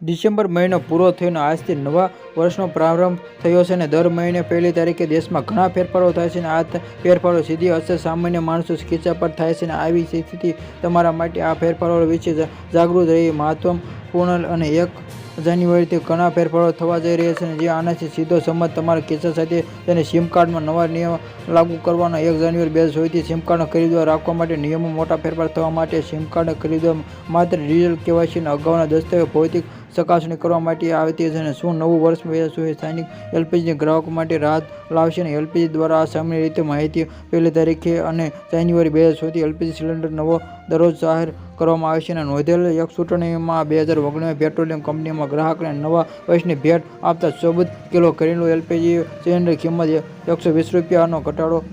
December મહિનો પૂરો થયો આજથી નવા વર્ષનો પ્રારંભ થયો છે અને દર મહિને 1લી તારીખે દેશમાં ઘણા ફેરફારો થાય છે અને આ ફેરફારો સીધી અસર સામાન્ય માણસો ખિસ્સા પર થાય છે અને આવી સ્થિતિ તમારા માટે આ ફેરફારો વિશે જાગૃત રહી મહત્વપૂર્ણ અને 1 જાન્યુઆરીથી ઘણા ફેરફારો થવા જઈ રહ્યા છે જે આનાથી સીધો સંબંધ તમારા ખિસ્સા સાથે તેને સિમ કાર્ડમાં નવા નિયમ લાગુ કરવાનો 1 જાન્યુઆરી 2024થી સિમ કાર્ડ ખરીદવા રાખવા માટે નિયમો મોટા ફેરફાર થવા માટે સિમ કાર્ડ ખરીદવા માત્ર ડિજિટલ કેવાયસી અને અગાઉના દસ્તાવેજ ભૌતિક ચકાસણી કરવા માટે આવતી છે અને શું નવું વર્ષ 2024 સ્થાનિક એલપીજી ગ્રાહકો માટે રાહત લાવશે અને એલપીજી દ્વારા આ સામાન્ય રીતે માહિતી 1લી તારીખે અને જાન્યુઆરી 2024થી એલપીજી સિલિન્ડર નવો દરરોજ જાહેર કરવામાં આવશે અને નોંધેલ એક ચૂંટણીમાં 2019 પેટ્રોલિયમ કંપનીમાં ગ્રાહકને નવા વર્ષની ભેટ આપતા 14 કિલો ઘરેલું એલપીજી સિલિન્ડર કિંમત ₹120નો ઘટાડો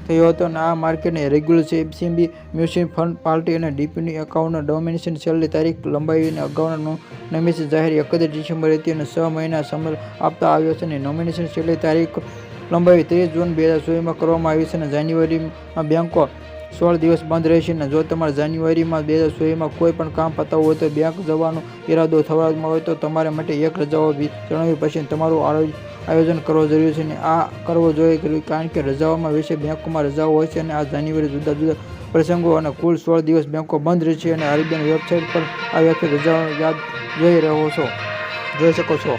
થયો હતો અને આ માર્કેટને રેગ્યુલર સીએમબી મ્યુચ્યુઅલ ફંડ પાર્ટી અને ડીપીની એકાઉન્ટ ડોમિનેશન છેલ્લી તારીખ લંબાવીને અગાઉના નોમિનેશન જાહેર 31 ડિસેમ્બર હતી અને 6 મહિના સમય આપતા આવ્યો છે અને નોમિનેશન છેલ્લી તારીખ લંબાવી 30 જૂન 2024માં કરવામાં આવી છે અને જાન્યુઆરીમાં બેંકો 16 દિવસ બંધ રહેશે અને જો તમારે જાન્યુઆરીમાં 2024માં કોઈ પણ કામ પતાવવું હોય તો બેંક જવાનો ઈરાદો થવામાં હોય તો તમારા માટે 1 રજાઓ જણાવી પછી તમારું આયોજન કરવો જરૂરી છે અને આ કરવો જોઈએ કારણ કે રજાઓમાં વિશે બેંકોમાં રજાઓ હોય છે અને આ જાન્યુઆરી જુદા જુદા પ્રસંગો અને કુલ 16 દિવસ બેંકો બંધ રહેશે અને આરબીઆઈની વેબસાઇટ પર આ વ્યાખ્યા રજાઓ યાદ જોઈ શકો છો।